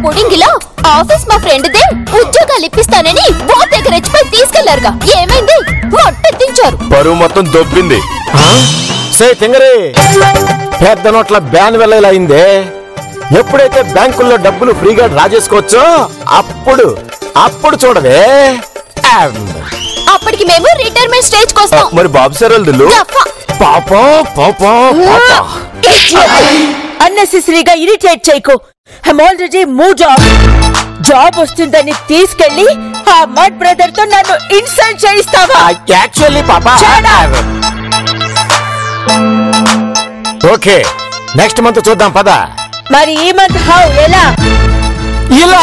పుడింగిలో office మా friend they ఉద్యోగాలు ఇప్పిస్తానని board దగ్గర రెచ్చిపోయి తీసుకెళ్లారుగా ఏమైంది మొట్టెత్తించారు పరువు మొత్తం దొబ్బింది పెద్ద నోట్ల బ్యాన్ వల్ల ఇలా అయిందే ఎప్పుడైతే బ్యాంకుల్లో డబ్బులు ఫ్రీగా డ్రా చేసుకోవచ్చో అప్పుడు చూడవే అప్పటికి మేము రిటైర్మెంట్ స్టేజ్ కోసం మరి బాబు సార్ అన్నెసెసరీగా ఇరిటేట్ చేయకు. I'm already mood of. Job వస్తుందని తీసుకెళ్లి ఆ మడ్ బ్రదర్ తో నన్ను ఇన్సల్ట్ చేయిస్తావా? యాక్చువల్లీ పాపా ఓకే నెక్స్ట్ మంత్ చూద్దాం పద. మరి ఈ మంత్ హౌ ఎలా? ఇలా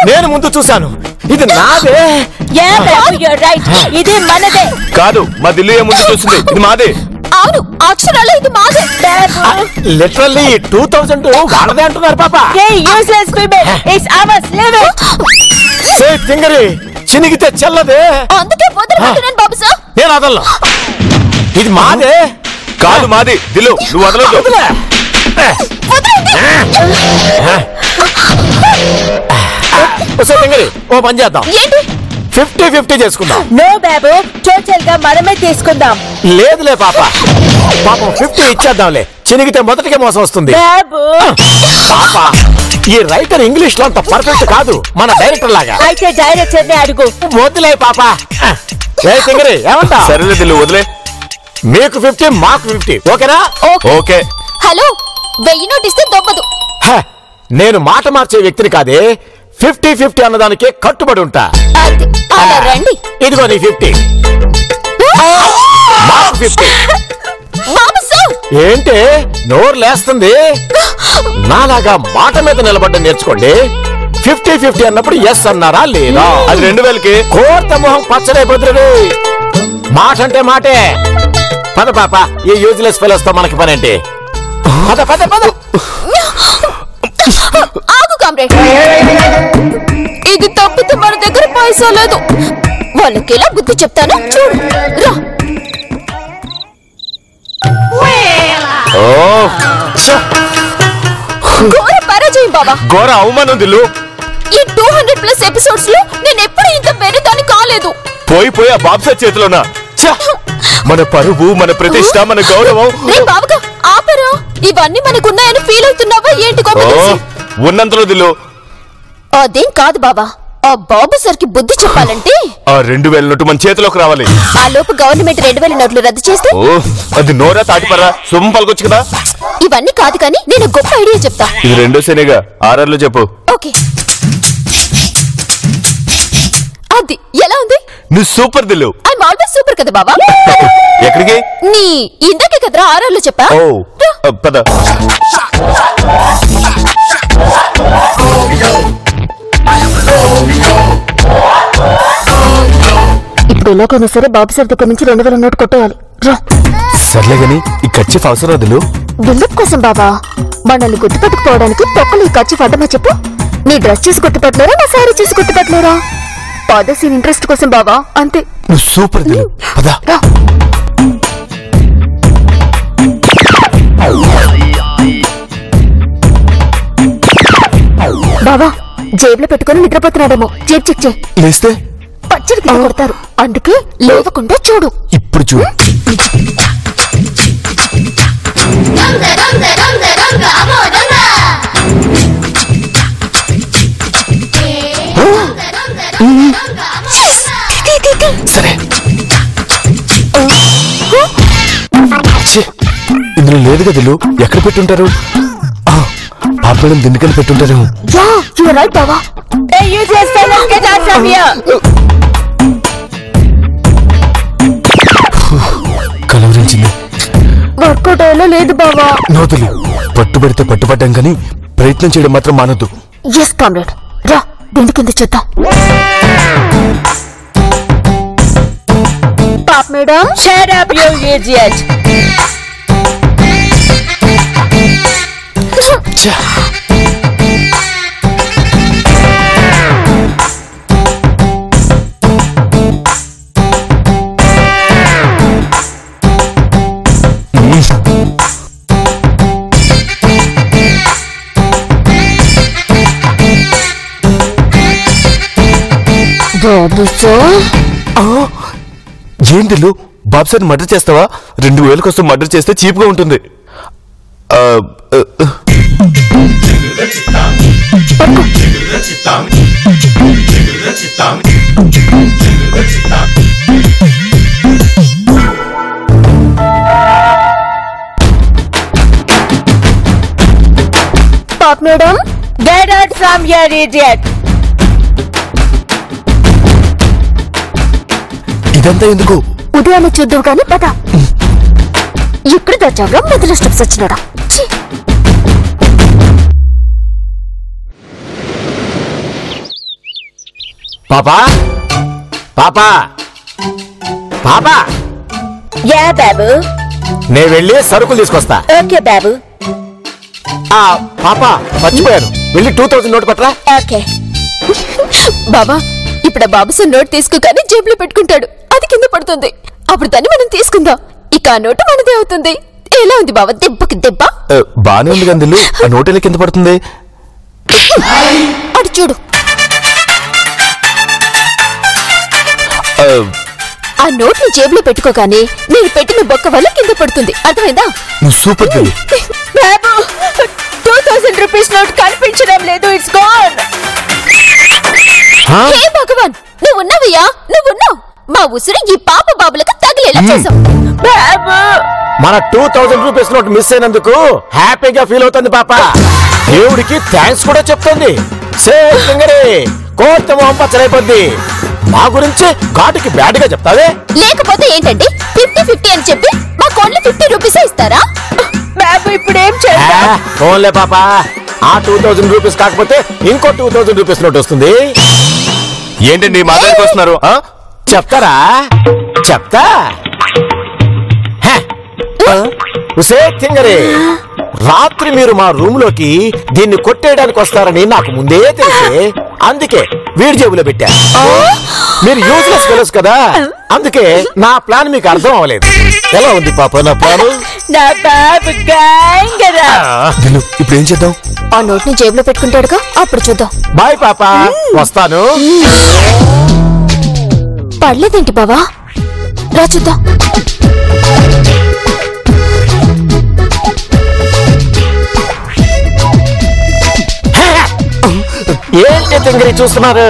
నేను ముందు చూశాను ఇది నాదే. ఇది మనదే కాదు మా దిల్లు ముందు చూస్తుంది ఇది మాదే. అవును అక్షరాలు ఇది మాదే. లిటరల్లీ 2000 వాళ్ళదే అంటున్నారు పాపా. చినిగితే చెల్లదే అందుకే వదలమంటున్నాను బాబు సార్. నేను వదలను ఇది మాదే. కాదు మాది దిల్లు నువ్వు వదలొద్దు. ఓ పని చేద్దాం 50-50 చేసుకుందాం. నో బాబు టోటల్ గా మనమే తీసుకుందాం. లేదులే పాపం 50 ఇచ్చేద్దాంలే. చినిగితే మొదటికే మోసం వస్తుంది. పాపా ఈ రైటర్ ఇంగ్లీష్ లో అంత పర్ఫెక్ట్ కాదు మన డైరెక్టర్ లాగా. అయితే డైరెక్టర్ ని అడుగు. వదిలే పాపా. ఏమంటా? సరేలే దిల్లు వదిలే. మీకు 50 మాకు 50 ఓకేనా? ఓకే. హలో 1000 నోట్ ఇస్తే దొబ్బదు. నేను మాట మార్చే వ్యక్తిని కాదే. 50-50 అన్నదానికే కట్టుబడి ఉంటా. రండి ఇదిగో నీ 50 మాకు 50. ఏంటి నోరు లేస్తుంది? నాలాగా మాట మీద నిలబడ్డం నేర్చుకోండి. 50-50 అన్నప్పుడు ఎస్ అన్నారా లేదా? అది 2000కి. కోర్త మొహం పచ్చడే బదులు మాట అంటే మాటే. పద పాప ఈ యూజ్లెస్ ఫెలోస్ తో మనకి పనేంటి? పద పద పద. ఆగు కామ్రేడ్. ఇది తప్పితే మన దగ్గర పైసా లేదు. వాళ్ళకి ఎలా బుద్ధి చెప్తానో చూడు రా. ఘోర పరాజయం బాబా. ఘోర అవమానం దిల్లు. ఈ 200+ ఎపిసోడ్స్ లో నేను ఎప్పుడు ఇంత పెద్దదాన్ని కాలేదు. పోయి ఆ బాబు సార్ చేతిలోనా? మన పరువు మన ప్రతిష్ట మన గౌరవం. బాబుగా ఆపరా. ఇవన్నీ మనకున్నాయని ఫీల్ అవుతున్నావా ఏంటి? ఉన్నంతలో దిల్లు. అదేం కాదు బాబా. ఆ బాబు సార్ కి బుద్ధి చెప్పాలంటే ఆ 2000 నోటు మన చేతిలోకి రావాలి. ఆ లోపు గవర్నమెంట్ 2000 నోట్లు రద్దు చేస్తే అది నోరా తాటిపరా సొమ్ము పలకొచ్చు కదా. ఇవన్నీ కాదు కానీ నేను గొప్ప ఐడియా చెప్తా. ఇది రెండో శనిగా ఆర్ఆర్లో చెప్పు. ఓకే అది ఎలా ఉంది? నువ్వు సూపర్ దిల్లు. ఐఎమ్ ఆల్వేస్ సూపర్ కదా బాబా. ఎక్కడికి? నీ ఇందాకే కదరా ఆర్ఆర్లో చెప్పా. పద. ఇప్పుడు ఎలాగైనా సరే బాబు సార్ దగ్గర నుంచి 2000 నోటు కొట్టేయాలి. సర్లే గాని ఈ ఖర్చు అవసరం దిల్లు. బిల్డప్ కోసం బాబా. మనల్ని గుర్తుపెట్టుకోవడానికి తొక్కలు ఈ ఖర్చు పడ్డమా చెప్పు. నీ డ్రెస్ చూసి గుర్తుపట్టలేరా నా సారీ చూసి గుర్తుపట్టలేరా? పాదసీన్ ఇంట్రెస్ట్ కోసం బాబా అంతే. నువ్వు సూపర్ దిల్లు. పద. బాబా జేబులో పెట్టుకుని నిద్రపోతున్నాడేమో. జేబు చెక్ చేయి. లేస్తే పచ్చడి కింద కొడతారు. అందుకే లేవకుండా చూడు. ఇప్పుడు చూడు. సరే ఇందులో లేదు కదలు. ఎక్కడ పెట్టుంటారు? పాపడం దిండుకని పెట్టుంటారు. కలవరించింది. వర్కౌట్ అయ్యేలా లేదు బావా. నోతులు పట్టుబడితే పట్టుబడ్డాం కానీ ప్రయత్నం చేయడం మాత్రం మానొద్దు. ఎస్ కామ్రేడ్ రా దిండు కింద చూద్దాం. Pop madam shut up you idiot. Babu sir ఏం దిల్లు బాబు సార్ మర్డర్ చేస్తావా? 2000 కోసం మర్డర్ చేస్తే చీప్ గా ఉంటుంది. Pop madam, Get out from here, idiot! ఇదంతా ఎందుకు? ఉదయాన్నే చూద్దాం కానీ పద. ఎక్కడ దాచావురా మొదల స్టెప్స్ వచ్చినాడా? పాపా పాపా పాపా Yeah, babu. నే వెళ్ళి సరుకులు తీసుకొస్తా. Okay, babu. పాపా మర్చిపోయాను, వెళ్ళి 2000 నోటు పట్టరా. Okay. బాబా, ఇప్పుడు ఆ బాబు సార్ నోట్ తీసుకోగానే జేబులో పెట్టుకుంటాడు, అది కింద పడుతుంది. అప్పుడు దాన్ని మనం తీసుకుందాం, ఇక ఆ నోటు మనదే అవుతుంది. ఎలా ఉంది బాబా దెబ్బకి దెబ్బ? బానే ఉంది కదా దిల్లు, ఆ నోట్ ఎలా కింద పడుతుంది? అటు చూడు, ఆ నోట్ ని జేబులో పెట్టుకోగానే మీరు పెట్టిన బొక్క వల్ల కింద పడుతుంది, అర్థమైందా? నువ్వు సూపర్ దిల్లు. Babu, 2000 rupees note కనిపించడం లేదు. It's gone. హే భగవాన్, నువ్వు ఉన్నావయ్యా, నువ్వున్నావు. మా ఉసురు ఈ పాప బాబులకు తగిలేలా చేసాం. Babu. మన 2000 రూపీస్ నోట్ మిస్ అయినందుకు హ్యాపీగా ఫీల్ అవుతుంది పాప. దేవుడికి థ్యాంక్స్ కూడా చెప్తుంది. కోర్త మొహం పచ్చరైపోద్ది. మా గురించి ఘాటుకి బ్యాడ్ గా చెప్తావే. లేకపోతే ఏంటండి, 50-50 అని చెప్పి మా కోన్లు 50 రూపీస్ ఇస్తారా? బాబు ఇప్పుడు ఏం చేద్దాం? ఓన్లే పాప, ఆ 2000 రూపీస్ కాకపోతే ఇంకో 2000 రూపీస్ నోట్ వస్తుంది. ఏంటండి మా దగ్గరికి వస్తున్నారు? చెప్తారా? చెప్తా. ఉసే తింగరే, రాత్రి మీరు మా రూమ్ లోకి దీన్ని కొట్టేయడానికి వస్తారని నాకు ముందే తెలిసే, అందుకే వీడి జేబులో పెట్టా. మీరు యూజ్లెస్ ఫెలోస్ కదా, అందుకే నా ప్లాన్ మీకు అర్థం అవ్వలేదు. ఎలా ఉంది పాప నా ప్లాన్? నా బాబు గాంగరా. దిల్లు, ఇప్పుడు ఏం చేద్దాం? ఆ నోట్ ని జేబులో పెట్టుకుంటాడుగా, అప్పుడు చూద్దాం. బాయ్ పాప, వస్తాను. పడలేదేంటి బావా, రా చూద్దాం. ఏంటి తింగరి చూస్తున్నారు?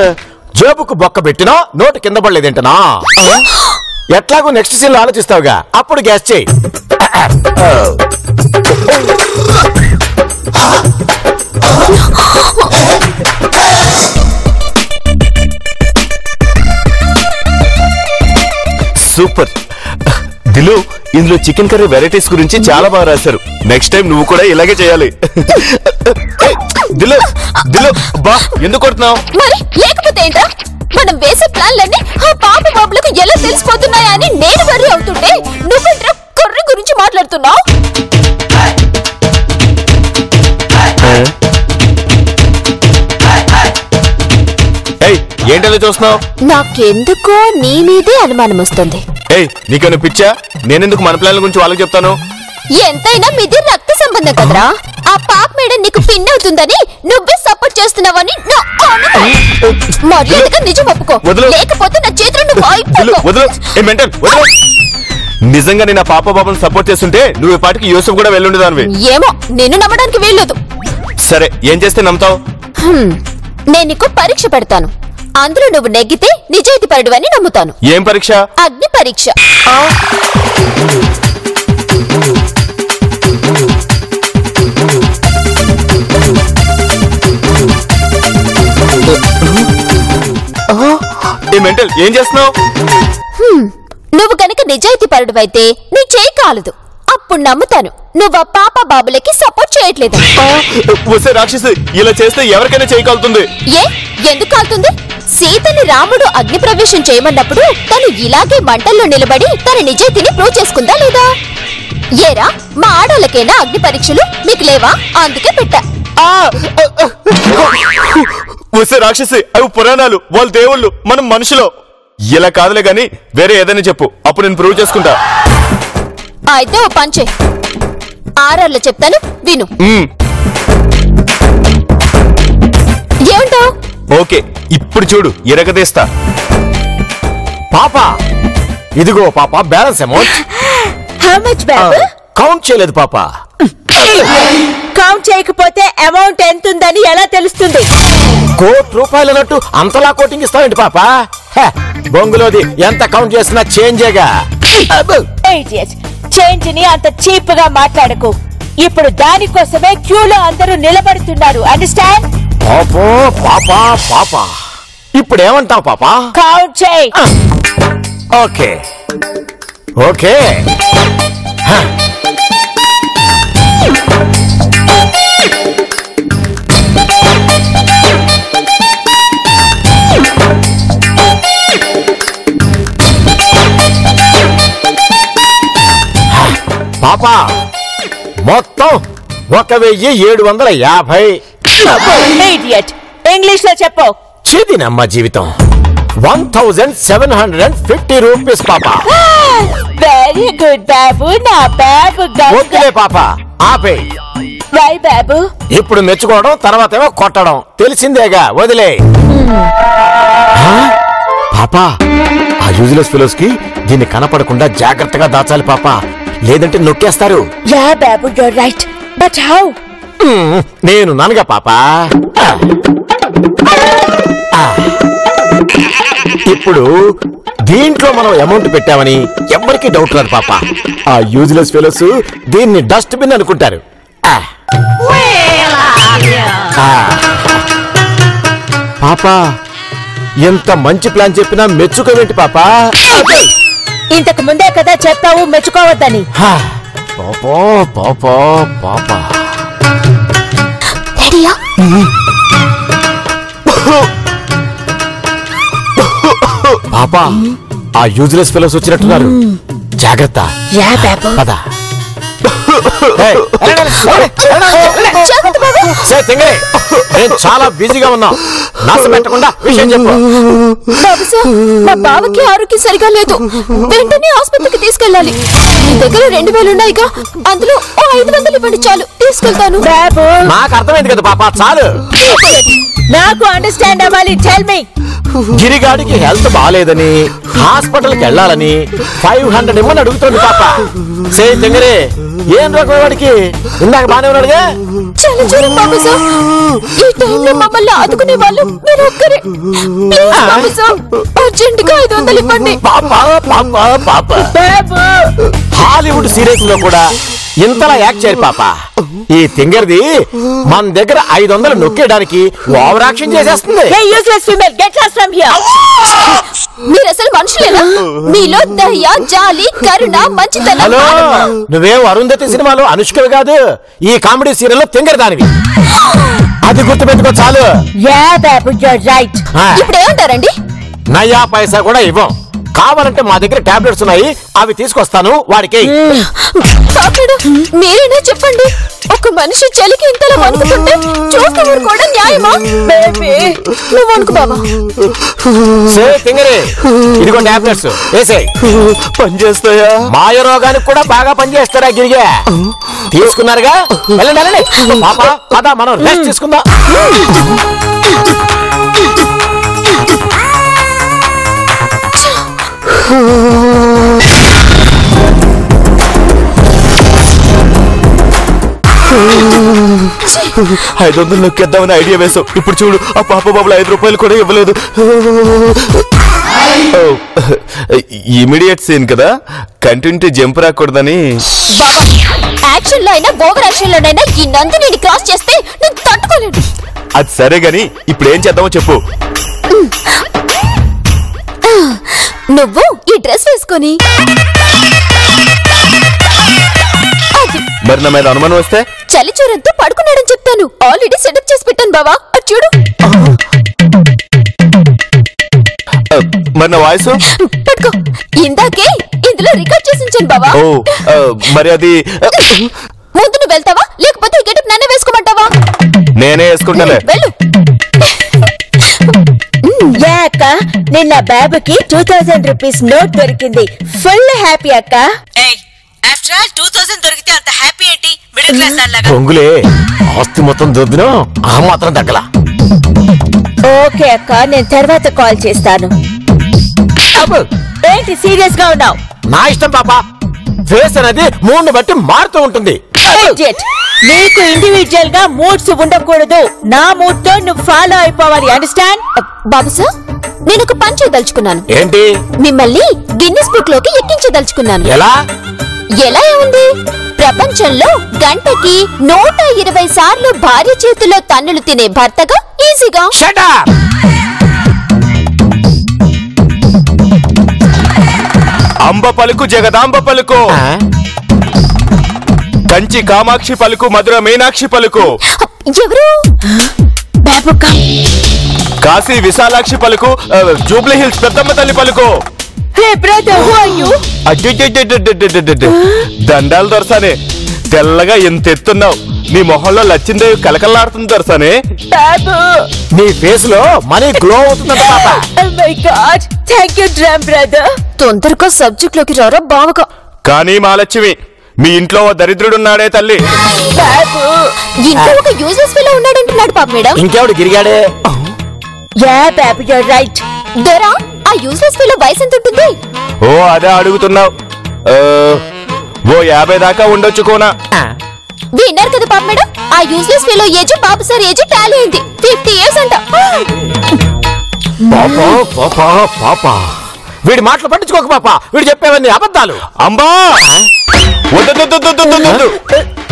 జేబుకు బొక్క పెట్టినా నోటు కింద పడలేదేంటనా? ఎట్లాగో నెక్స్ట్ సీన్ లో ఆలోచిస్తావుగా, అప్పుడు గ్యాస్ చేయి. సూపర్ దిలు, ఇందులో చికెన్ కర్రీ వెరైటీస్ గురించి చాలా బాగా రాశారు. నెక్స్ట్ టైం నువ్వు కూడా ఇలాగే చేయాలి. దిలు దిలు, బా ఎందుకు కొడుతున్నావు? మరి లేకపోతే ఏంటా, మనం వేసే ప్లాన్లన్నీ ఆ పాప బాబులకు ఎలా తెలిసిపోతున్నాయా అని నేను వర్రీ అవుతుంటే నువ్వేంట్రా కర్రీ గురించి మాట్లాడుతున్నావు? ఏంటలా చూస్తున్నావు? నాకెందుకో నీ మీదే అనుమానం వస్తుంది. నీకేమైనా పిచ్చా? నేనెందుకు మన ప్లాన్ల గురించి వాళ్ళకి చెప్తాను? ఎంతైనా మీది రక్త సంబంధం కదరా. ఆ పాప మేడం నీకు పిన్ అవుతుందని నువ్వే సపోర్ట్ చేస్తున్నావని నా అనుమానం. మర్యాదగా నిజం ఒప్పుకో, లేకపోతే నా చేతులు నువ్వు అయిపోతావు. నిజంగా నేను పాప బాబుని సపోర్ట్ చేస్తుంటే నువ్వు ఈ పాటికి యూసఫ్ కూడా వెళ్ళుండేదానివి. ఏమో, నిన్ను నమ్మడానికి వీల్లేదు. సరే, ఏం చేస్తే నమ్ముతావు? నేను నీకు పరీక్ష పెడతాను, అందులో నువ్వు నెగ్గితే నిజాయితీ పరుడు అని నమ్ముతాను. ఏం పరీక్ష? అగ్ని పరీక్ష. ఏం చేస్తున్నావు? నువ్వు గనక నిజాయితీ పరుడువైతే నీ చేయి కాలదు, అప్పుడు నమ్ముతాను నువ్వు ఆ పాప బాబులకి సపోర్ట్ చేయట్లేదు. వస్తే రాక్షసి, ఇలా చేస్తే ఎవరికైనా చేయగలుగుతుంది. ఎందుకు కాలుతుంది? సీతని రాముడు అగ్ని ప్రవేశం చేయమన్నప్పుడు తను ఇలాగే మంటల్లో నిలబడి తన నిజాయితీని ప్రూవ్ చేసుకుందా లేదా? ఏరా, మా ఆడోళ్ళకైనా అగ్ని పరీక్షలు, మీకు లేవా? అందుకే పెట్టా. వస్తే రాక్షసి, అవి పురాణాలు, వాళ్ళు దేవుళ్ళు, మనం మనుషులు. ఇలా కాదులే గాని వేరే ఏదైనా చెప్పు, అప్పుడు నేను ప్రూవ్ చేసుకుంటా. అయితే ఓ పంచే, ఆర్ఆర్లో చెప్తాను విను. ఏమంటావు? ఓకే, ఇప్పుడు చూడు, ఎరగదీస్తా. పాప ఇదిగో పాప balance amount. How much Babu? Count చేయలేదు పాప. కౌంట్ చేయకపోతే అమౌంట్ ఎంత ఉందని ఎలా తెలుస్తుంది? ₹1,00,000 అన్నట్టు అంతలా కోటింగ్ ఇస్తావేంటి పాప? బొంగులోది ఎంత కౌంట్ చేసినా చేంజేగా. చేంజ్ ని అంత చీప్ గా మాట్లాడకు. ఇప్పుడు దానికోసమే క్యూలో అందరూ నిలబడుతున్నారు. అండర్స్టాండ్? పాపో పాప పాప ఇప్పుడు ఏమంటావు పాప? కౌంట్ చేయి. Okay okay. పాప మొత్తం 1,750. ఇంగ్లీష్ లో చెప్పు. చేదినమ్మ జీవితం. 1,750 రూపీస్ పాప. వెరీ గుడ్ బాబు. నా బాబు వద్దులే పాప, ఆపే. వై బాబు? ఇప్పుడు మెచ్చుకోవడం తర్వాత ఏమో కొట్టడం తెలిసిందేగా, వదిలే. పాప ఆ యూజ్లెస్ ఫెలోస్ కి దీన్ని కనపడకుండా జాగ్రత్తగా దాచాలి పాప, లేదంటే నొక్కేస్తారు. యా బాబు, యూర్ రైట్. But how? నేను ననగా పాప. ఇప్పుడు దీంట్లో మనం అమౌంట్ పెట్టామని ఎవరికి డౌట్ రాదు పాప. ఆ యూజ్లెస్ ఫెలోస్ దీన్ని డస్ట్ బిన్ అనుకుంటారు. పాప ఎంత మంచి ప్లాన్ చెప్పినా మెచ్చుకోవేంటి పాప? ఇంతకు ముందే కదా చెప్పావు మెచ్చుకోవద్దని. పాపా పాపా పాప రెడీయా? పాప ఆ యూజ్లెస్ ఫెలోస్ వచ్చినట్టున్నారు, జాగ్రత్త. యా బాబు. పద. జాగ్రత్త బాబు. నేను చాలా బిజీగా ఉన్నా, నాశ పెట్టకుండా విషయం చెప్పు. బాబు సార్, మా బావకి ఆరోగ్యం సరిగా లేదు, వెంటనే ఆసుపత్రికి తీసుకెళ్ళాలి. మీ దగ్గర 2,000 ఉన్నాయిగా, అందులో 500 ఇవ్వండి చాలు, తీసుకెళ్తాను. బాబు నాకు అర్థమైంది కదా పాప, చాలు. నాకు అండర్స్టాండ్ అవ్వాలి. Tell me. గిరిగాడికి హెల్త్ బాగాలేదని హాస్పిటల్ కి వెళ్ళాలని 500 ఇమ్మని అడుగుతుంది పాప. సే తెంగరే, ఏం రోగం వాడికి? ఇందాక బానే ఉన్నాడుగా. చాలా జ్వరం బాబు సార్, ఈ టైంలో మమ్మల్ని ఆదుకునే వాళ్ళు మీరు ఒక్కరే. ప్లీజ్ బాబు సార్, అర్జెంట్ గా 500 ఇవ్వండి. పాప పాప పాప బాబు హాలీవుడ్ సీరియల్స్ లో కూడా ఇంతలా యాక్ట్ చేయరు పాప. ఈ తింగర్ది మన దగ్గర 500 నొక్కేయడానికి ఓవర్ యాక్షన్ చేసేస్తుంది. Hey useless female, get lost from here. మీరు అసలు మనుషులేనా? మీలో దయ, జాలి, కరుణ, మంచితనం. హలో, నువ్వేం అరుంధతి సినిమాలో అనుష్కవి కాదు, ఈ కామెడీ సీరియల్ లో తింగర్ దానివి. అది గుర్తుపెట్టుకో చాలు. Yeah Babu, you're right. ఇప్పుడు ఏమంటారండి? నయా పైసా కూడా ఇవ్వం. కావాలంటే మా దగ్గర టాబ్లెట్స్ ఉన్నాయి, అవి తీసుకొస్తాను వాడికి. కాపాడు, మీరేనా చెప్పండి. ఒక మనిషి చలికి ఇంతలా వణుకుతుంటే చూస్తూ ఊరుకోవడం న్యాయమా? బేబీ నువ్వు వణుకు బాబా. సే తింగరే, ఇదిగో టాబ్లెట్స్ వేసే. పనిచేస్తాయా? మాయ రోగానికి కూడా బాగా పనిచేస్తారా గిరిగా? తీసుకున్నారుగా, వెళ్ళండి వెళ్ళండి. పాప పద, మనం రెస్ట్ తీసుకుందాం. 500 నొక్కేద్దామని ఐడియా వేసావు. ఇప్పుడు చూడు, ఆ పాప బాబులు 5 రూపాయలు కూడా ఇవ్వలేదు. ఇమీడియట్ సీన్ కదా, కంటిన్యూటీ జంప్ రాకూడదని. బాబా, యాక్షన్ లో అయినా ఓవర్ యాక్షన్ లోనైనా ఈ నందిని క్రాస్ చేస్తే నేను తట్టుకోలేను. అది సరే గాని ఇప్పుడు ఏం చేద్దామో చెప్పు. నువ్వు ఈ డ్రెస్ వేసుకొని, మరి నా మీద అనుమానం వస్తే? చలి జ్వరంతో పడుకున్నాడని చెప్తాను. ఆల్రెడీ సెటప్ చేసి పెట్టాను బావా, అది చూడు. మరి నా వాయిస్ పట్టుకో, ఇందాకే ఇందులో రికార్డ్ చేసి ఉంచాను బావా. ఓ, మరి అది ముందు నువ్వు వెళ్తావా, లేకపోతే ఈ గెటప్ నన్నే వేసుకోమంటావా? నేనే వేసుకుంటానే. వెళ్ళు. యా అక్క, నిన్న బాబుకి 2000 రూపీస్ నోట్ దొరికింది. ఫుల్ హ్యాపీ అక్క. ఆఫ్టర్ ఆల్ 2000 దొరికితే అంత హ్యాపీ ఏంటి? మిడిల్ క్లాస్ దానిలాగా. పొంగులే, ఆస్తి మొత్తం దొబ్బినా ఆ మాత్రం తగ్గలా. ఓకే అక్క, నేను తర్వాత కాల్ చేస్తాను. ఏంటి సీరియస్ గా ఉన్నావు? నా ఇష్టం పాప. ఫేస్ అనేది మూడ్ని బట్టి మారుతూ ఉంటుంది. నీకు ఇండివిజువల్ గా మూడ్స్ ఉండకూడదు. నా మూడ్ తో నువ్వు ఫాలో అయిపోవాలి. అండర్స్టాండ్? బాబు సార్, నేను ఒక పని చేయదలుచుకున్నాను. ఏంటి? మిమ్మల్ని గిన్నిస్ బుక్ లోకి ఎక్కించదలుచుకున్నాను. ఎలా? ఎలా ఉంది? ప్రపంచంలో గంటకి 120 సార్లు భార్య చేతిలో తన్నులు తినే భర్తగా ఈజీగా. Shut up! అంబ పలుకు జగదాంబ పలుకు, కంచి కామాక్షి పలుకు, మధుర మీనాక్షి పలుకు, ఎవరు? కాశీ విశాలాక్షి పలుకు, జూబ్లీ హిల్స్ పెద్దమ్మ తల్లి పలుకు. దండాలు దొరసానే, తెల్లగా ఎంత ఎత్తున్నావు. నీ మొహంలో లచ్చిందేవి కలకల్లాడుతుంది దొరసానే. నీ ఫేస్ లో మనీ గ్లో అవుతుందంట పాప. తొందరగా సబ్జెక్ట్ లోకి రారా బావగా. కానీ మహాలక్ష్మి, మీ ఇంట్లో ఓ దరిద్రుడున్నాడే తల్లి. ఇంట్లో ఒక యూజెస్ ఫెలో ఉన్నాడంటున్నాడు పాప మేడం. ఇంకెవడు గిరిగాడే? దొరా, ఆ యూజ్లెస్ ఫెలో వయసు ఎంత ఉంటుంది? ఓ అదే అడుగుతున్నావు. ఓ 50 దాకా ఉండొచ్చు కోనా. విన్నారు కదా పాప మేడం, ఆ యూజ్లెస్ ఫెలో ఏజ్ బాబు సార్ ఏజ్ టాలీ అయింది. 50 years అంట. పాపా వీడి మాటలు పట్టించుకోక పాప. వీడు చెప్పేవన్నీ అబద్ధాలు. అంబా వద్దు,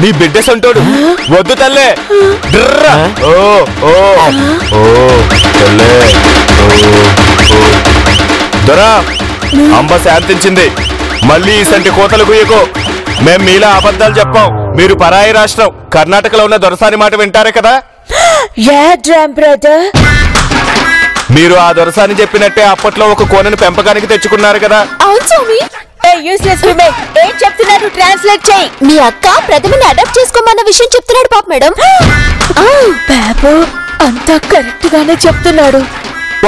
నీ బిడ్డ సంటోడు. వద్దు తల్లే. ఓ ఓ ఓ తల్లే. దొరా, అంబ శాంతించింది. మళ్ళీ ఈ సంటి కోతలు గుయ్యకో. మేం మీలా అబద్ధాలు చెప్పాం. మీరు పరాయి రాష్ట్రం కర్ణాటకలో ఉన్న దొరసాని మాట వింటారే కదా. మీరు ఆ దొరసాని చెప్పినట్టే అప్పట్లో ఒక కోనను పెంపకానికి తెచ్చుకున్నారు కదా. అవును స్వామి. ఏం చెప్తున్నారు? ట్రాన్స్లేట్ చేయి. మీ అక్క ప్రతిమని అడాప్ట్ చేసుకోమన్న విషయం చెప్తున్నాడు పాప మేడం. బాబు అంతా కరెక్ట్ గానే చెప్తున్నాడు.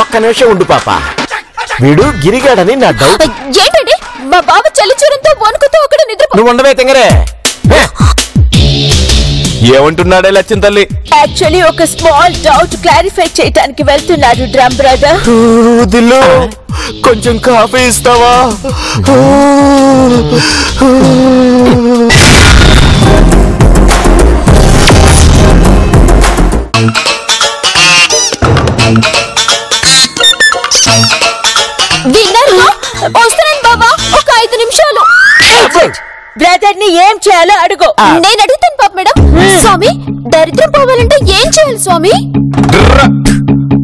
ఒక్క నిమిషం ఉండు పాప. వీడు గిరిగాడని నా డౌట్. ఏంటండి, మా బాబు చలిచూరంతో వణుకుతూ అక్కడ నిద్ర. నువ్వు ఉండవే తింగరే. ఏమంటున్నాడే లచ్చిన తల్లి? యాక్చువల్లీ ఒక స్మాల్ డౌట్ క్లారిఫై చేయడానికి వెళ్తున్నాడు డ్రమ్ బ్రదర్. దిల్లు, కొంచెం కాఫీ ఇస్తావా? విన్నారుగా? వస్తున్నాను బాబా, ఒక 5 నిమిషాలు. బ్రదర్ ని ఏం చేయాలో అడుగు. నేను అడుగుతాను పాప మేడం. స్వామి, దరిద్రం పోవాలంటే ఏం చేయాలి స్వామి?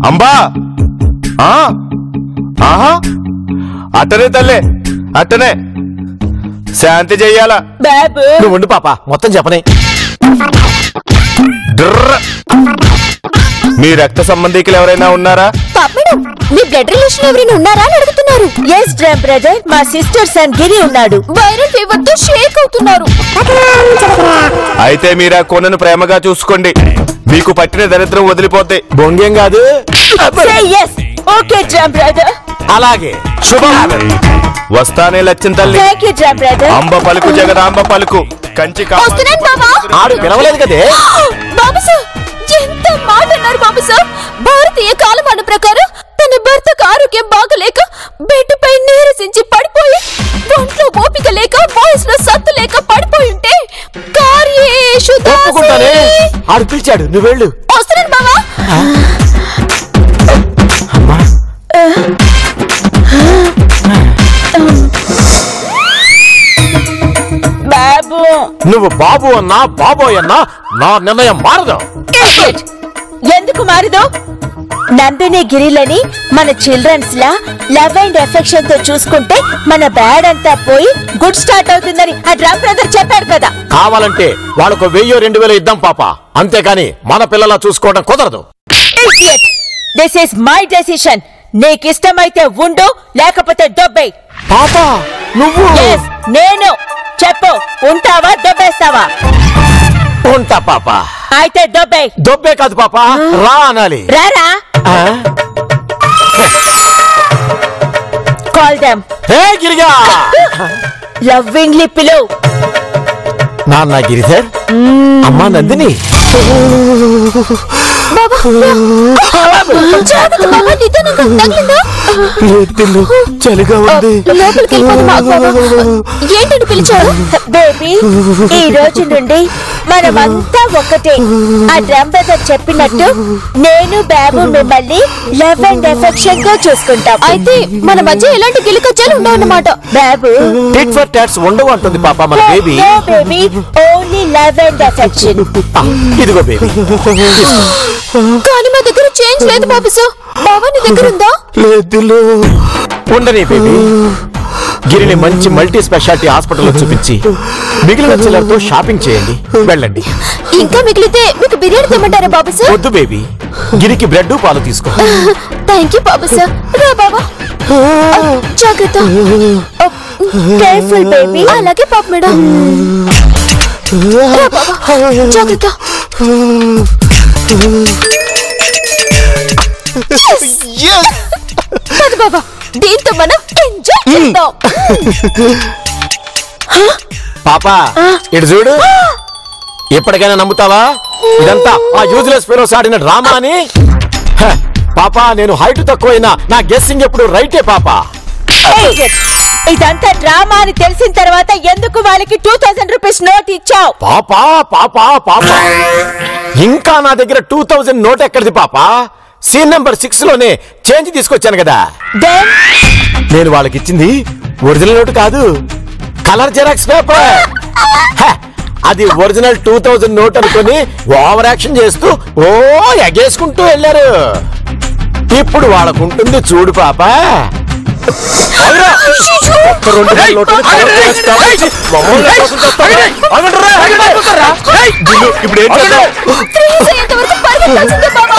అంబా ఆహా, అట్టనే తల్లే, అట్టనే శాంతి చెయ్యాలా. బాబు నువ్వు ఉండు పాప, మొత్తం చెప్పనే. మీ రక్త సంబంధికులు ఎవరైనా ఉన్నారా? పాప మేడం, మీ బ్లడ్ రిలేషన్ ఎవరైనా ఉన్నారా అని అడుగుతున్నారు. ఎస్ డ్రమ్ బ్రదర్, మా సిస్టర్ సన్ గిరి ఉన్నాడు. వైరల్ ఫీవర్ తో షేక్ అవుతున్నారు. అయితే మీరు ఆ కొనను ప్రేమగా చూసుకోండి. మీకు పట్టిన దరిద్రం వదిలిపోతే. బొంగేం కాదు. Okay drum brother. అలాగే శుభం. వస్తానే లచ్చిన తల్లి. Thank you drum brother. Amba పలుకు జగదాంబ పలుకు, కంచి వస్తున్నాను బాబా. ఆడు పిలవలేదు కదే. బాబు సార్, ఎంత మాట అన్నారు బాబు సార్. భారతీయ కాలమాన ప్రకారం తన భర్తకు ఆరోగ్యం బాగలేక బెడ్ పై నీరసించి పడిపోయి, ఒంట్లో ఓపిక లేక, వాయిస్ లో సత్తు లేక పడిపోయి ఉంటే కార్యేషు ఒప్పుకుంటానే. ఆడు పిలిచాడు, నువ్వు వెళ్ళు. వస్తున్నాను బాబా. బాబు నువ్వు బాబు అన్నా బాబోయ్ అన్నా నా నిర్ణయం మారదు. ఎందుకు మారదు? నందిని గిరిలని మన చిల్డ్రన్స్ లా లవ్ అండ్ ఎఫెక్షన్ తో చూసుకుంటే మన బ్యాడ్ అంతా పోయి గుడ్ స్టార్ట్ అవుతుందని ఆ డ్రమ్ బ్రదర్ చెప్పాడు కదా. కావాలంటే వాళ్ళకు 1000-2000 ఇద్దాం పాప, అంతేకాని మన పిల్లలా చూసుకోవడం కుదరదు. This is my decision. నీకిష్టమైతే ఉండు, లేకపోతే దొబ్బే. పాప నువ్వు. నేను చెప్పు, ఉంటావా దొబ్బేస్తావా? ఉంటా పాప. అయితే దొబ్బే. దొబ్బే కాదు పాప, రా అనాలి. రారా. Call them. హే గిరిగా. లవ్వింగ్లీ పిలువ్. నాన్న గిరిధర్, అమ్మా నందిని. జాగ్రత్త బాబా, నిదానంగా. తగిలిందా? లేదు చలిగా ఉంది. లోపలికి వెళ్ళిపోదాం. ఆగు బాబా. ఏంటని పిలిచారు? బేబీ, ఈ రోజు నుండి మనమంతా ఒకటే. ఆ డ్రమ్ బ్రదర్ చెప్పినట్టు నేను బాబు మిమ్మల్ని లవ్ అండ్ ఎఫెక్షన్ గా చూసుకుంటాం. అయితే మన మధ్య ఎలాంటి గిలికజ్జాలు ఉండవన్నమాట. బాబు, టిట్ ఫర్ టాట్స్ ఉండవు అంటుంది పాప మన baby. No baby, only love and affection. ఇదిగో బేబీ. కానీ మా దగ్గర చేంజ్ లేదు బాబు. సార్ బాబా నీ దగ్గర ఉందా? లేదు. ఉండని బేబీ. గిరిని మంచి మల్టీ స్పెషాలిటీ హాస్పిటల్లో చూపించి మిగిలిన చిల్లరతో షాపింగ్ చేయండి. వెళ్ళండి. ఇంకా మిగిలితే మీకు బిర్యానీ తెమ్మంటారా బాబు సార్? వద్దు బేబీ, గిరికి బ్రెడ్ పాలు తీసుకో. Thank you Babu sir. రా బాబా. జాగ్రత్త. Careful baby. అలాగే పాప మేడం. రా బాబా. జాగ్రత్త. పద బాబా, దీంతో మనం ఎంజాయ్ చేద్దాం. పాపా ఇటు చూడు. ఎప్పటికైనా నమ్ముతావా ఇదంతా ఆ యూజ్లెస్ ఫెలోస్ ఆడిన డ్రామా అని? పాపా, నేను హైట్ తక్కువైనా నా గెస్సింగ్ ఎప్పుడు రైటే పాపా. ఇదంతా డ్రామా అని తెలిసిన తర్వాత ఎందుకు వాళ్ళకి 2000 రూపీస్ నోట్ ఇచ్చావు? పాపా పాపా పాపా, ఇంకా నా దగ్గర 2000 నోట్ ఎక్కడిది పాపా? సీన్ నెంబర్ 6 లోనే చేంజ్ తీసుకొచ్చాను కదా. Then నేను వాళ్ళకి ఇచ్చింది ఒరిజినల్ నోట్ కాదు, కలర్ జెరాక్స్ పేపర్. అది ఒరిజినల్ 2000 నోట్ అనుకుని ఓవర్ యాక్షన్ చేస్తూ ఎగేసుకుంటూ వెళ్ళారు. ఇప్పుడు వాళ్ళకుంటుంది చూడు పాపా. ఇప్పుడు ఏం చేద్దాం? ఫ్రీజ్ అయ్యేంత వరకు పరిగెత్తాల్సిందే బాబా.